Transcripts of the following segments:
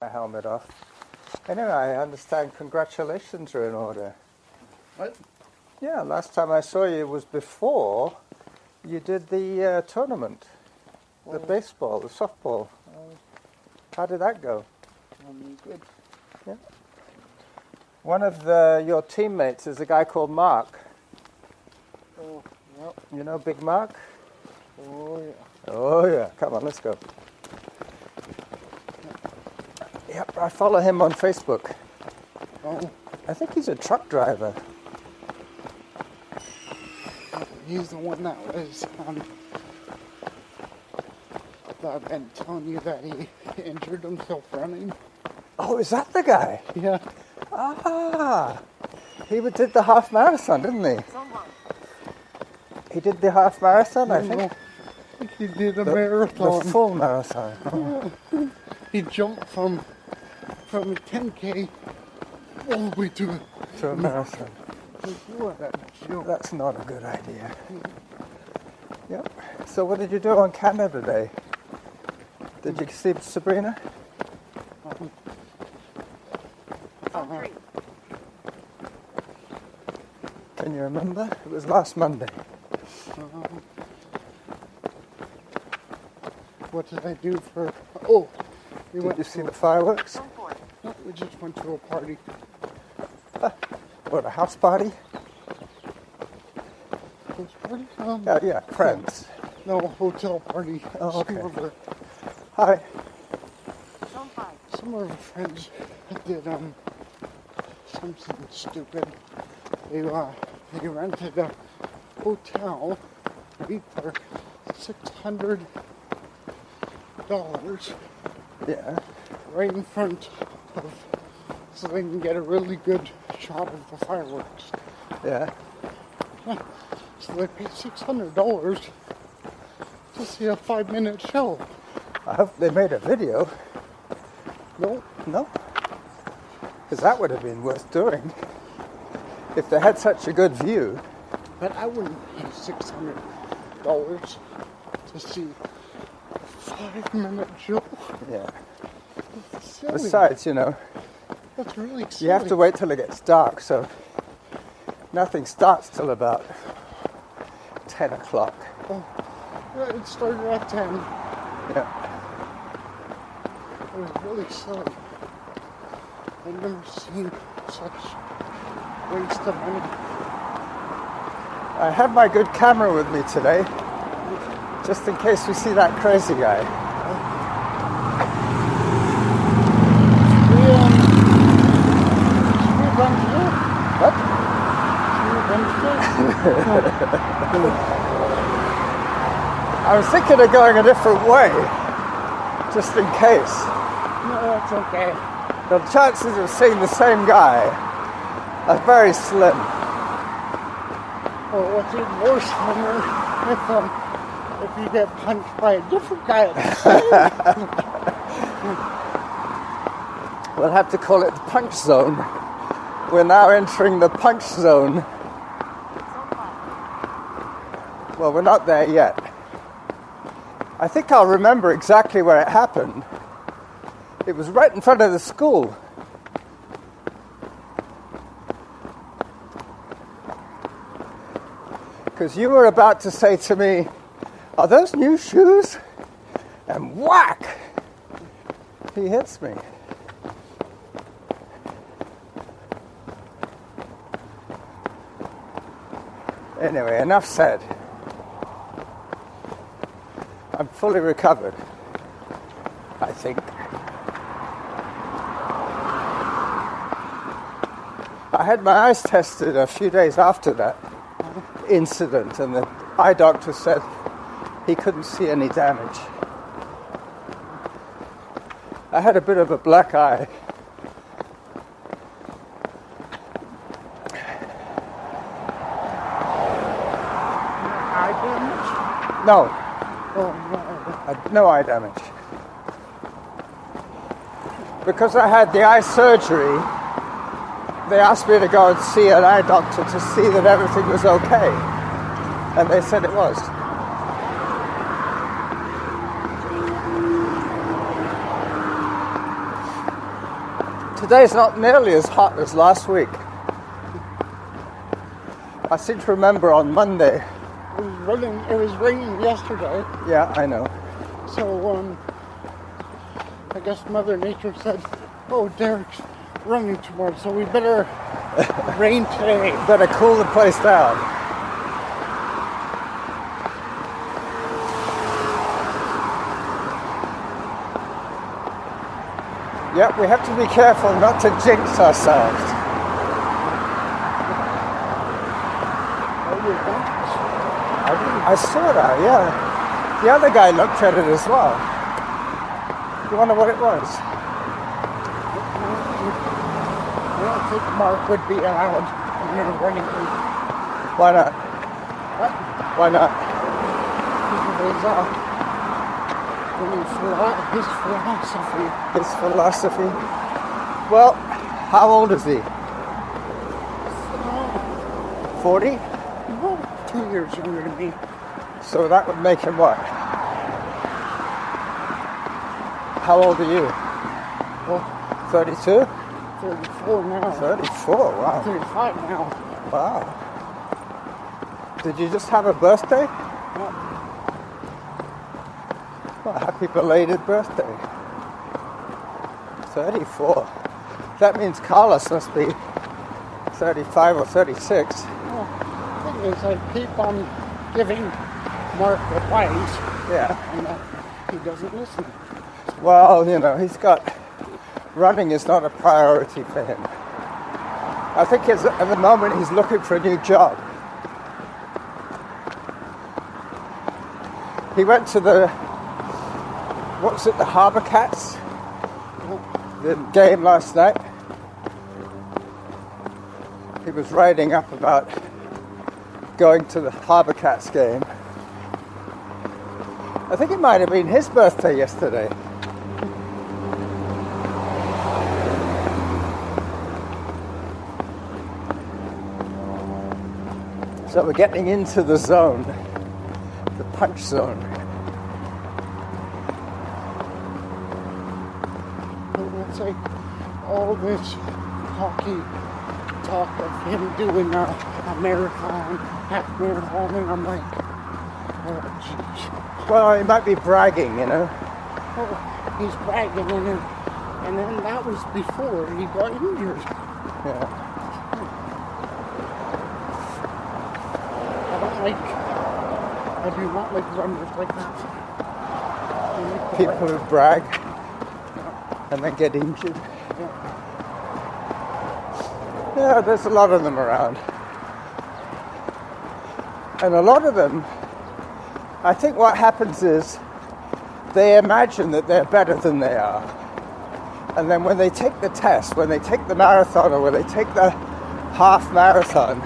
My helmet off. Anyway, I understand congratulations are in order. What? Yeah, last time I saw you was before you did the tournament. The baseball, the softball. How did that go? Good. Yeah. One of your teammates is a guy called Mark. Oh, yep. You know Big Mark? Oh, yeah. Oh, yeah. Come on, let's go. Yep, I follow him on Facebook. Oh, I think he's a truck driver. he's the one that was, that I've been telling you that he injured himself running. Oh, is that the guy? Yeah. Ah, he did the half marathon, didn't he? He did the half marathon, I think. He did a marathon. The full marathon. Oh. Yeah. He jumped from a 10K all the way to a marathon. What a joke. That's not a good idea. Yep. So what did you do on Canada Day? Did you see Sabrina? Can you remember? It was last Monday. What did I do for... Oh! Did you see the fireworks? No, we just went to a party. What, a house party? House party? Yeah, friends. No, hotel party. Oh, okay. Some Hi. of our friends did something stupid. They rented a hotel for $600. Yeah. Right in front of, so they can get a really good shot of the fireworks. Yeah. So they paid $600 to see a 5-minute show. I hope they made a video. No. No? Because that would have been worth doing. If they had such a good view. But I wouldn't pay $600 to see a 5-minute show. Yeah. Silly. Besides, you know, That's really silly. you have to wait till it gets dark, so nothing starts till about 10 o'clock. Oh, yeah, it started at 10. Yeah. It was really silly. I've never seen such waste of money. I have my good camera with me today, just in case we see that crazy guy. What? I was thinking of going a different way, just in case. No, that's okay. The chances of seeing the same guy are very slim. Well, what's even worse, Homer, if you get punched by a different guy at the same. We'll have to call it the punch zone. We're now entering the punch zone. Well, we're not there yet. I think I'll remember exactly where it happened. It was right in front of the school. Because you were about to say to me, "Are those new shoes?" And whack! He hits me. Anyway, enough said. I'm fully recovered, I think. I had my eyes tested a few days after that incident, and the eye doctor said he couldn't see any damage. I had a bit of a black eye. Eye damage? No, Oh, no eye damage. Because I had the eye surgery, they asked me to go and see an eye doctor to see that everything was okay. And they said it was. Today's not nearly as hot as last week. I seem to remember on Monday. It was raining yesterday. Yeah, I know. So, I guess Mother Nature said, oh, Derick's running tomorrow, so we better rain today. Better cool the place down. Yep, we have to be careful not to jinx ourselves. I saw that, yeah. The other guy looked at it as well. You wonder what it was? I don't think Mark would be allowed in the running group. Why not? What? Why not? Because his philosophy. His philosophy? Well, how old is he? 40? Well, 2 years younger than me. So that would make him what? How old are you? Well, 32? 34 now. 34, wow. 35 now. Wow. Did you just have a birthday? Yeah. Well, happy belated birthday. 34. That means Carlos must be 35 or 36. Well, the thing is, I keep on giving Mark advice, Yeah. and he doesn't listen. Well, you know, running is not a priority for him. I think at the moment he's looking for a new job. He went to the Harbour Cats? The game last night. He was writing up about going to the Harbour Cats game. I think it might have been his birthday yesterday. So we're getting into the zone, the punch zone. It's like all this hockey talk of him doing a marathon, half marathon, and I'm like, oh, jeez. Well, he might be bragging, you know. Oh, he's bragging, and then that was before he got injured. Yeah. I do not like runners like that. People who brag and then get injured. Yeah, there's a lot of them around. And a lot of them, I think what happens is they imagine that they're better than they are. And then when they take the test, when they take the marathon or when they take the half marathon,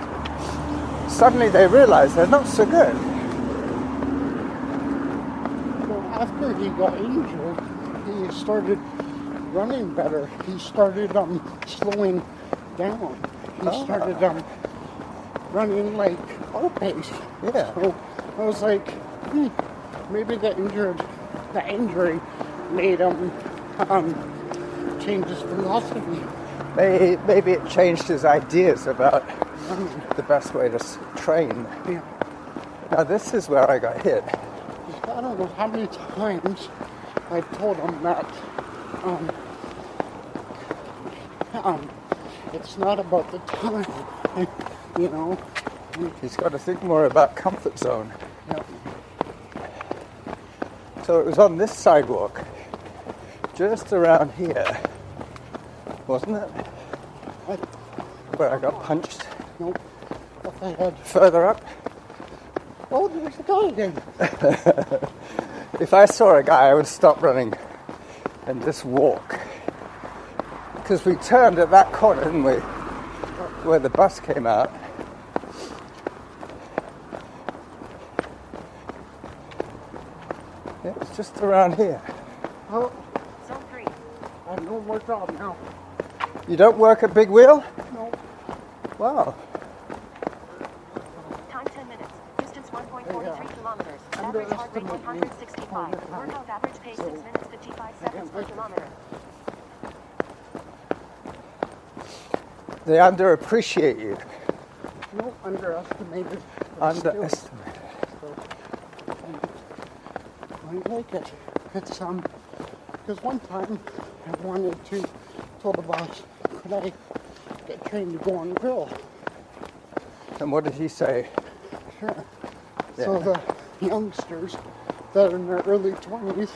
suddenly they realize they're not so good. Well, after he got injured, he started running better. He started slowing down. He started running like our pace. Yeah. So I was like, maybe the injury made him change his philosophy. Maybe it changed his ideas about the best way to train. Yeah. Now this is where I got hit. I don't know how many times I told him that it's not about the time, you know. He's got to think more about comfort zone. Yeah. So it was on this sidewalk, just around here, wasn't it? Where I got punched. Nope. If I had... Further up. Oh, there's a guy again. If I saw a guy, I would stop running and just walk. Because we turned at that corner, didn't we? Where the bus came out. Yeah, it's just around here. Oh, Zone 3. I have no more job now. You don't work at Big Wheel? No. Wow. Time 10 minutes. Distance 1.43 kilometers. Average heart rate 165. Workout average pace 6 minutes 55 seconds per kilometer. They underappreciate you. No, underestimated. Underestimated. So, I like it. It's because one time I wanted to told the boss, could I get trained to go on grill? And what did he say? Sure. Yeah. So the youngsters that are in their early 20s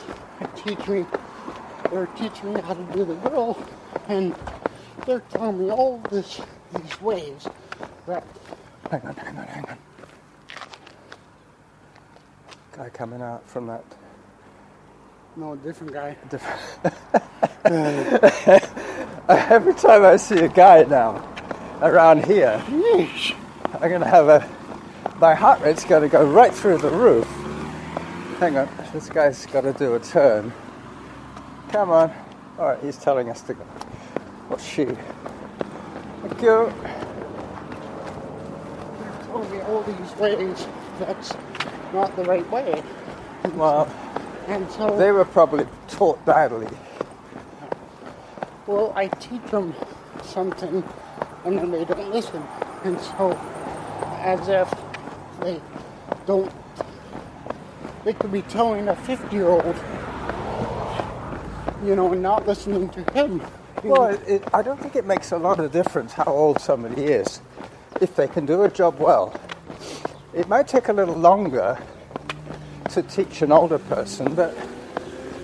they're teaching me how to do the grill, and they're telling me all these ways that. Hang on. Guy coming out from that. No, different guy. Every time I see a guy now around here, Yeesh. I'm going to have my heart rate's going to go right through the roof. Hang on, this guy's got to do a turn. Come on. All right, he's telling us to go. Or she. Thank you. They're telling me all these ways that's not the right way. Well, And so they were probably taught badly. well, I teach them something and then they don't listen. And so, as if they don't, they could be telling a 50-year-old, and not listening to him. Well, I don't think it makes a lot of difference how old somebody is. If they can do a job well. It might take a little longer to teach an older person, but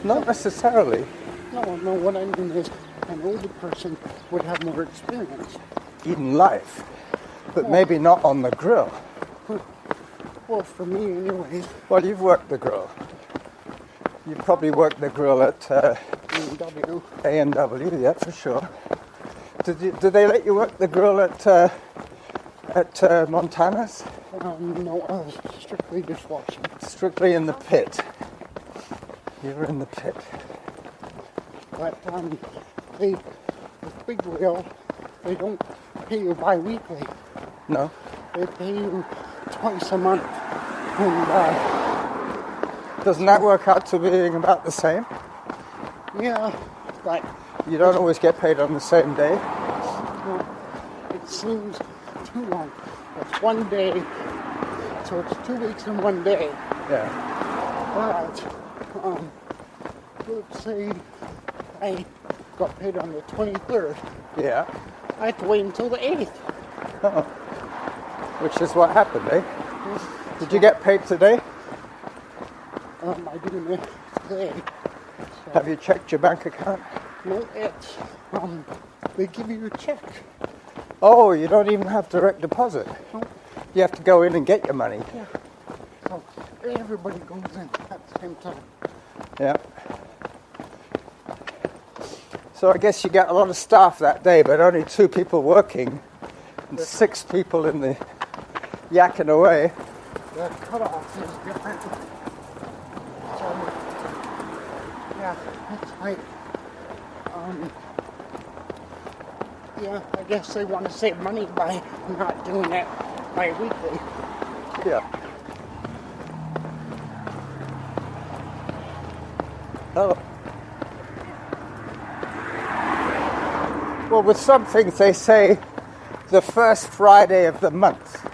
not necessarily. No, what I mean is an older person would have more experience. In life, but maybe not on the grill. Well, for me anyways. Well, you've worked the grill. You probably worked the grill at BMW. A&W, yeah, for sure. Did they let you work the grill at Montana's? No, I was strictly dishwashing. Strictly in the pit. You were in the pit. But with Big Wheel, they don't pay you bi-weekly. No? They pay you twice a month. And Doesn't that work out to being about the same? yeah, but You don't always get paid on the same day? it seems too long. It's one day, so it's 2 weeks in one day. Yeah. But let's say I got paid on the 23rd. Yeah. I had to wait until the 8th. Oh. Which is what happened, eh? Did you get paid today? I didn't make it today. So, Have you checked your bank account? no, it's they give you a check. Oh, you don't even have direct deposit. No. You have to go in and get your money. Yeah. So everybody goes in at the same time. Yeah. So I guess you get a lot of staff that day, but only 2 people working and 6 people in the yakking away. The cutoff is different. So yeah, it's like yeah, I guess they want to save money by not doing it bi-weekly. Yeah. Oh. Well, with some things they say the first Friday of the month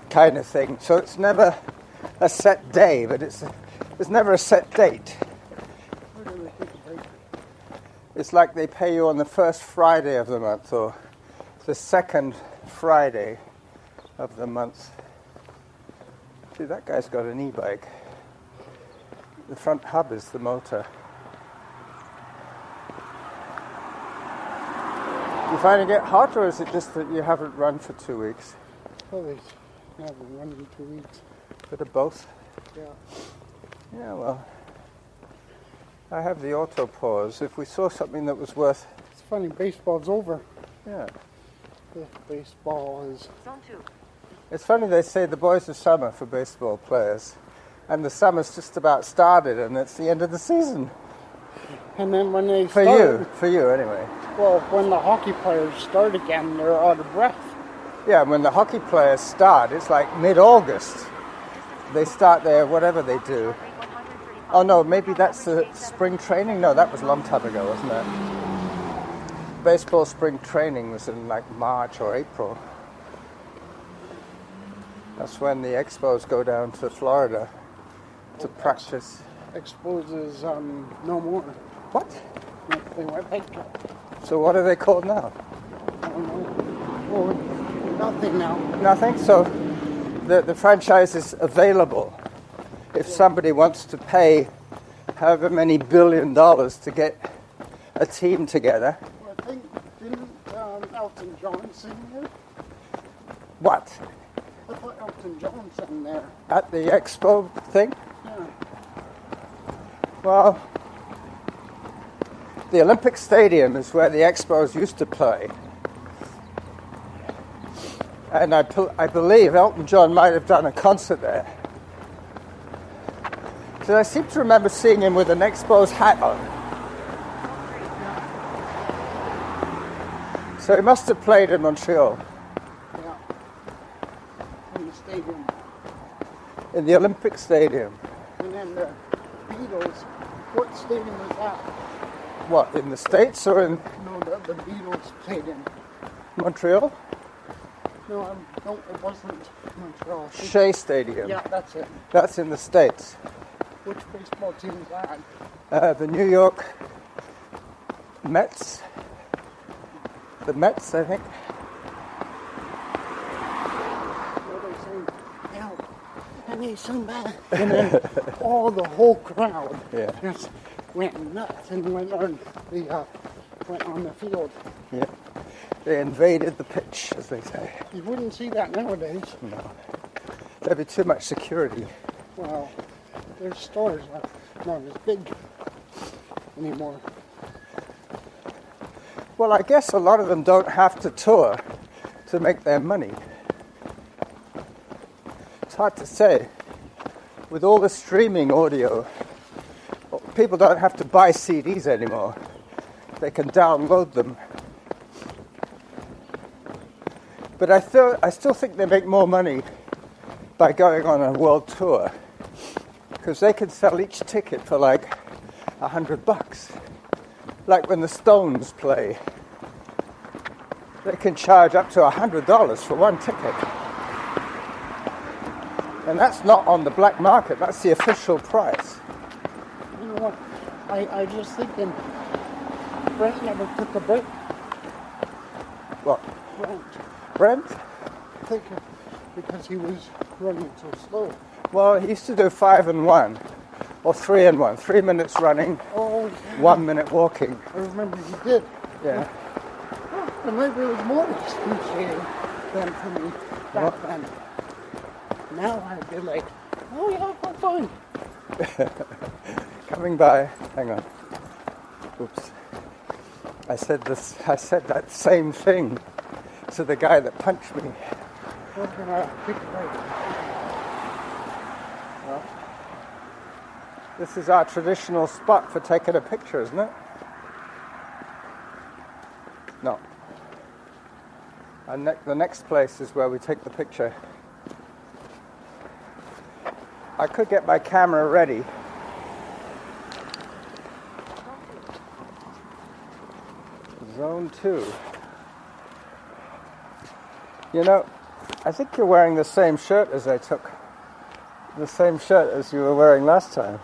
kind of thing. So it's never a set day, but it's never a set date. It's like they pay you on the first Friday of the month or the second Friday of the month. See, that guy's got an e-bike. The front hub is the motor. You finding it hot, or is it just that you haven't run for 2 weeks? Probably haven't run in 2 weeks. Bit of both? Yeah. Yeah, well, I have the auto pause. If we saw something that was worth... It's funny, baseball's over. Yeah. The baseball is... Zone 2. It's funny they say the boys of summer for baseball players. And the summer's just about started and it's the end of the season. And then when they For you anyway. Well, when the hockey players start again, they're out of breath. Yeah, when the hockey players start, it's like mid-August. They start their whatever they do. Oh no, maybe that's the spring training? No, that was a long time ago, wasn't it? baseball spring training was in like March or April. That's when the Expos go down to Florida to practice. Expos is no more. What? They went back. So what are they called now? I don't know. Well, nothing now. Nothing? So the franchise is available if somebody wants to pay however many $1 billion to get a team together. Well, I think, didn't Elton John sing there? What? I thought Elton John sang there. At the Expo thing? Yeah. Well, the Olympic Stadium is where the Expos used to play. And I believe Elton John might have done a concert there. So I seem to remember seeing him with an Expos hat on. So he must have played in Montreal. Yeah. In the stadium. In the Olympic Stadium. And then the Beatles, what stadium was that? What, in the States or in No, the Beatles played in. Montreal? No, no, it wasn't Montreal. Shea Stadium. Yeah, that's it. That's in the States. Which baseball team is that? The New York Mets. The Mets, I think. Where they sing, help, and they sing back. And then the whole crowd just went nuts and went on the field. Yeah. They invaded the pitch, as they say. You wouldn't see that nowadays. No. There'd be too much security. Well, their stores are not as big anymore. Well, I guess a lot of them don't have to tour to make their money. It's hard to say. With all the streaming audio, people don't have to buy CDs anymore. They can download them. But I still think they make more money by going on a world tour, because they can sell each ticket for like $100. Like when the Stones play, they can charge up to $100 for one ticket. And that's not on the black market, that's the official price. You know what? I just thinking, Brent never took a break. What? Brent. Brent? I think because he was running so slow. Well, he used to do 5 and 1, or 3 and 1. 3 minutes running, Oh, 1 minute walking. I remember he did. Yeah. And maybe it was more excruciating than for me back then. Now I'd be like, oh yeah, I'm fine. Coming by, hang on. Oops. I said that same thing to the guy that punched me. We're gonna pick it right. Well, this is our traditional spot for taking a picture, isn't it? No. The next place is where we take the picture. I could get my camera ready. Zone 2. You know, I think you're wearing the same shirt as I took. The same shirt as you were wearing last time.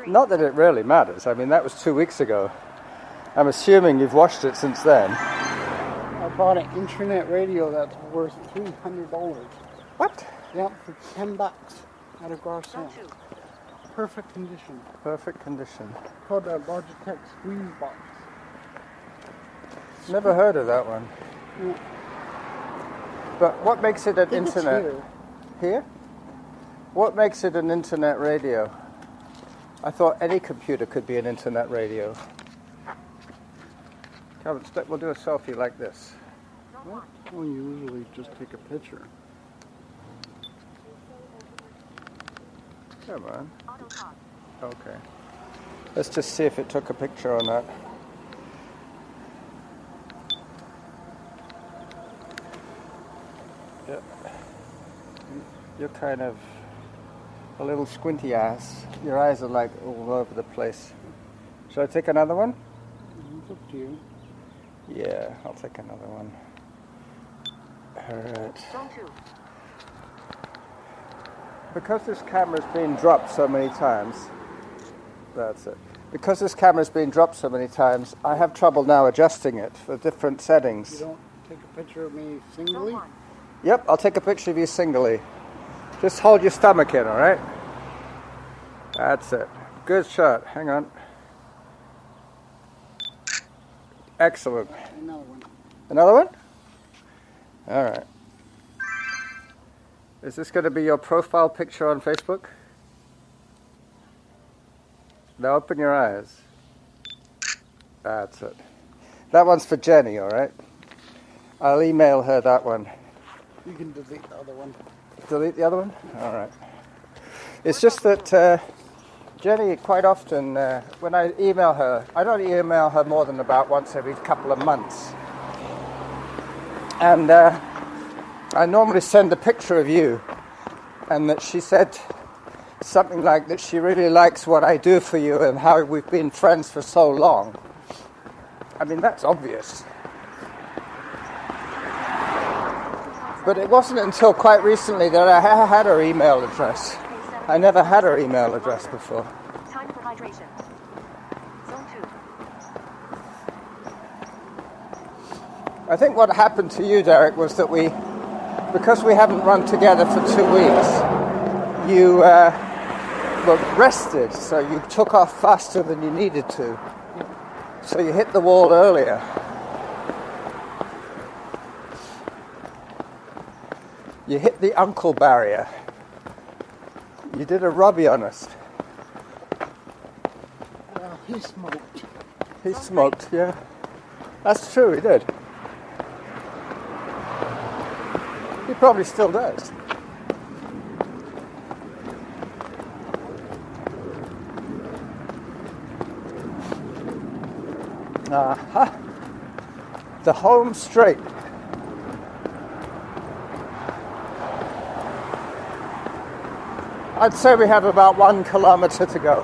Not that it really matters. I mean, that was 2 weeks ago. I'm assuming you've washed it since then. I bought an internet radio that's worth $300. What? Yeah, for $10 at a garage sale. Perfect condition. Perfect condition. Called a Logitech Squeeze Box. Never heard of that one. Yeah. But what makes it an I think it's internet? here. Here? What makes it an internet radio? I thought any computer could be an internet radio. Come on, we'll do a selfie like this. What? Well, you usually just take a picture. Come on. Okay. Let's just see if it took a picture or not. Yeah. You're kind of a little squinty ass. Your eyes are like all over the place. Should I take another one? It's up to you. Yeah, I'll take another one. Alright. Zone 2. Because this camera's been dropped so many times, that's it. Because this camera's been dropped so many times, I have trouble now adjusting it for different settings. You don't take a picture of me Zone singly? 1. Yep, I'll take a picture of you singly. Just hold your stomach in, alright? That's it. Good shot. Hang on. Excellent. Another one. Another one? Alright. Is this going to be your profile picture on Facebook? Now open your eyes. That's it. That one's for Jenny, alright? I'll email her that one. You can delete the other one. Delete the other one? Alright. It's just that Jenny, quite often, when I email her, I don't email her more than about once every couple of months. And I normally send a picture of you, and that she said something like that she really likes what I do for you and how we've been friends for so long. I mean, that's obvious. But it wasn't until quite recently that I had her email address. I never had her email address before. Time for hydration. Zone 2. I think what happened to you, Derick, was that because we haven't run together for 2 weeks, you were rested, so you took off faster than you needed to. So you hit the wall earlier. You hit the uncle barrier. You did a Robbie on us. Well, he smoked. He smoked, yeah. That's true, he did. He probably still does. Aha. The home straight. I'd say we have about 1 kilometer to go.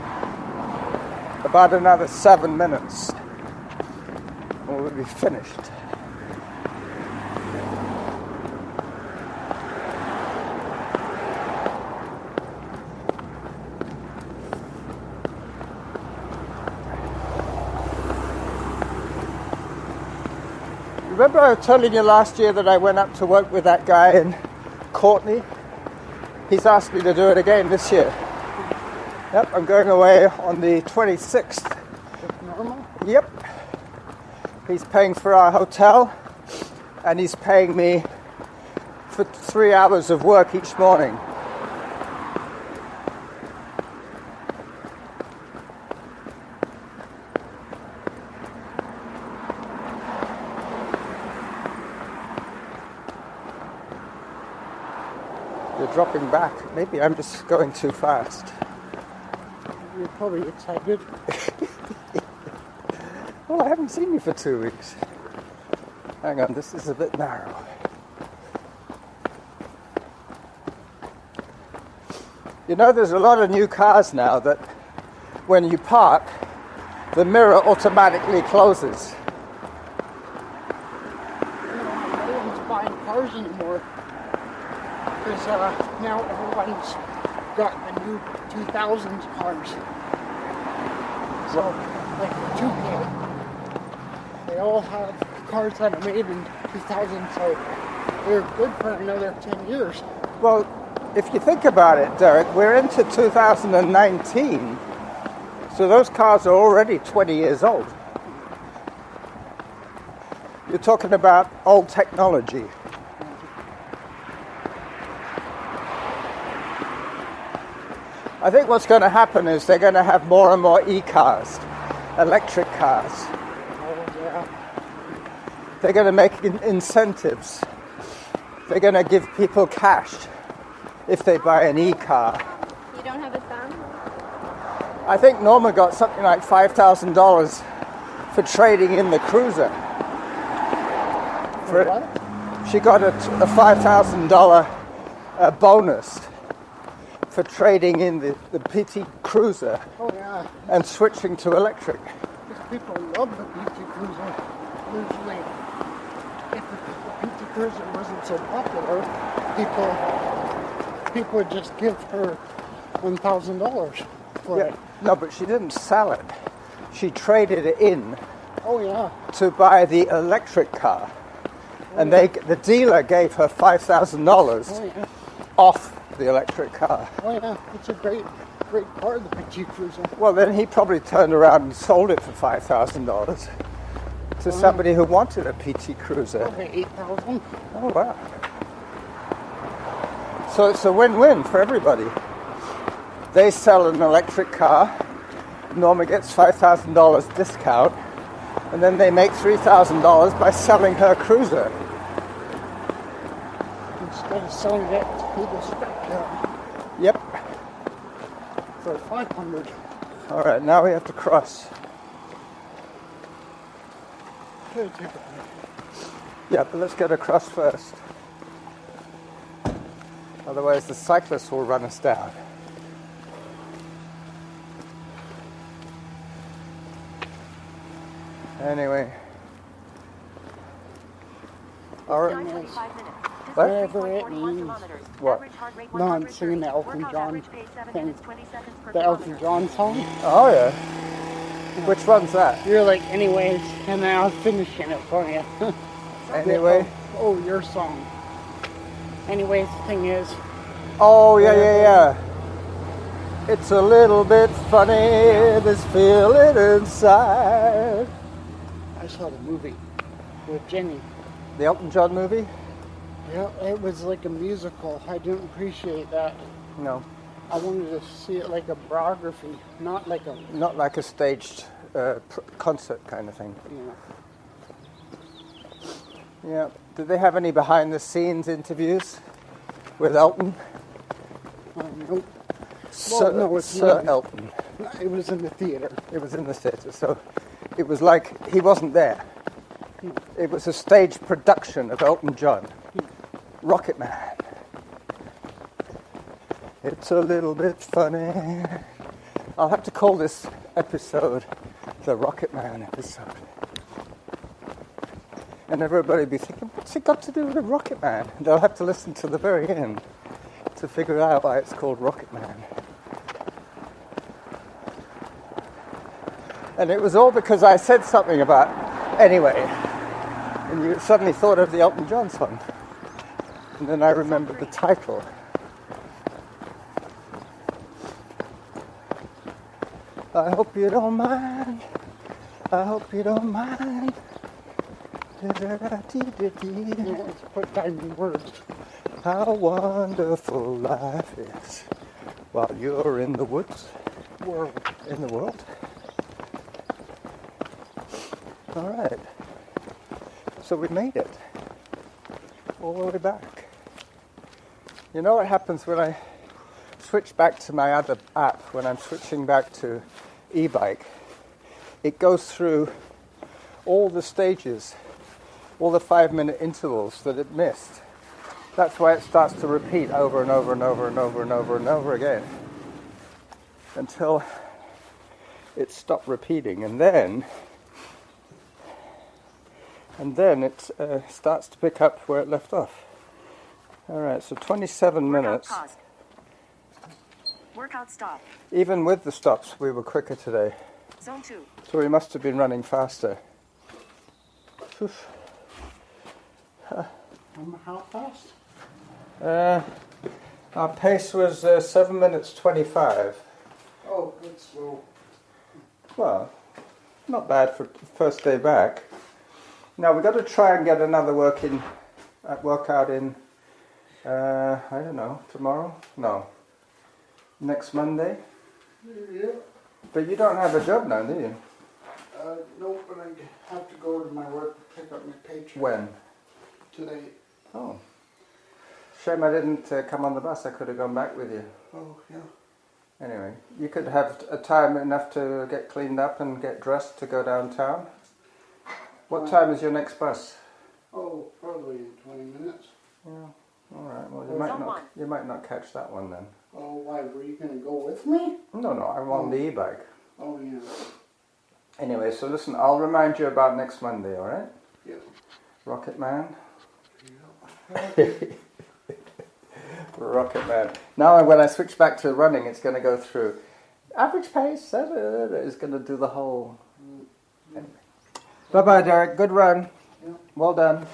About another 7 minutes. And we'll be finished. Remember I was telling you last year that I went up to work with that guy in Courtney? He's asked me to do it again this year. Yep, I'm going away on the 26th. That's normal? Yep. He's paying for our hotel, and he's paying me for 3 hours of work each morning. You're dropping back. Maybe I'm just going too fast. You're probably excited. Well, I haven't seen you for 2 weeks. Hang on, this is a bit narrow. You know, there's a lot of new cars now that when you park, the mirror automatically closes. No one's buying cars anymore. Because now everyone's got the new 2000s cars. So, like the 2K, they all have cars that are made in 2000, so they're good for another 10 years. Well, if you think about it, Derick, we're into 2019, so those cars are already 20 years old. You're talking about old technology. I think what's going to happen is they're going to have more and more e-cars, electric cars. Oh, yeah. They're going to make incentives. They're going to give people cash if they buy an e-car. You don't have a thumb? I think Norma got something like $5,000 for trading in the Cruiser. For what? She got a $5,000 bonus for trading in the PT Cruiser Oh, yeah. and switching to electric. Because people love the PT Cruiser. usually, if the PT Cruiser wasn't so popular, people would just give her $1,000 for it. No, but she didn't sell it. She traded it in Oh yeah. to buy the electric car. And the dealer gave her $5,000 Oh yeah. off the electric car. Oh yeah. It's a great car, the PT Cruiser. Well, then he probably turned around and sold it for $5,000 to somebody who wanted a PT Cruiser. Probably $8,000. Oh, wow. So it's a win-win for everybody. They sell an electric car. Norma gets $5,000 discount. And then they make $3,000 by selling her cruiser. Instead of selling it to the scrapyard Yep. for $500. All right, now we have to cross. Yeah, but let's get across first. Otherwise the cyclists will run us down. Anyway. All right. What? Whatever it means. What? No, I'm singing the Elton John thing. The Elton John song. Oh, yeah. Which one's that? You're like, anyways, and then I was finishing it for you. Anyway. Oh, your song. Anyways, the thing is. Oh, yeah. It's a little bit funny, this feeling inside. I saw the movie with Jenny. The Elton John movie? Yeah, it was like a musical. I didn't appreciate that. No. I wanted to see it like a biography, not like a... Not like a staged concert kind of thing. Yeah. Yeah. Did they have any behind-the-scenes interviews with Elton? Nope. Sir, Well, no, it's Sir not. Elton. It was in the theater. It was in the theatre, so it was like he wasn't there. It was a stage production of Elton John. Rocketman. It's a little bit funny. I'll have to call this episode the Rocketman episode. And everybody will be thinking, what's it got to do with the Rocketman? And they'll have to listen to the very end to figure out why it's called Rocketman. And it was all because I said something about anyway. And you suddenly thought of the Elton John song. And then I remembered the title. I hope you don't mind. I hope you don't mind. Let's put time in words. How wonderful life is while you're in the woods. World. In the world. All right. So we made it. All the way back. You know what happens when I switch back to my other app, when I'm switching back to e-bike? It goes through all the stages, all the 5-minute intervals that it missed. That's why it starts to repeat over and over and over and over and over and over again until it stopped repeating, and then it starts to pick up where it left off. All right, so 27 minutes. Workout stop. Even with the stops, we were quicker today. Zone 2. So we must have been running faster. Oof. How fast? Our pace was 7 minutes 25. Oh, good slow. Well, not bad for the first day back. Now we've got to try and get another workout in, I don't know, tomorrow? No. Next Monday? Yeah. But you don't have a job now, do you? Nope, but I have to go to my work to pick up my paycheck. When? Today. Oh. Shame I didn't come on the bus. I could have gone back with you. Oh, yeah. Anyway, you could have a time enough to get cleaned up and get dressed to go downtown. What time is your next bus? Oh, probably in 20 minutes. Yeah. All right. Well, you might not catch that one then. Oh, why? Were you going to go with me? No, I'm on the e-bike. Oh, yeah. Anyway, so listen, I'll remind you about next Monday, all right? Rocketman. Rocketman. Now when I switch back to running, it's going to go through average pace. It's going to do the whole... Anyway. Bye-bye, Derick. Good run. Yeah. Well done.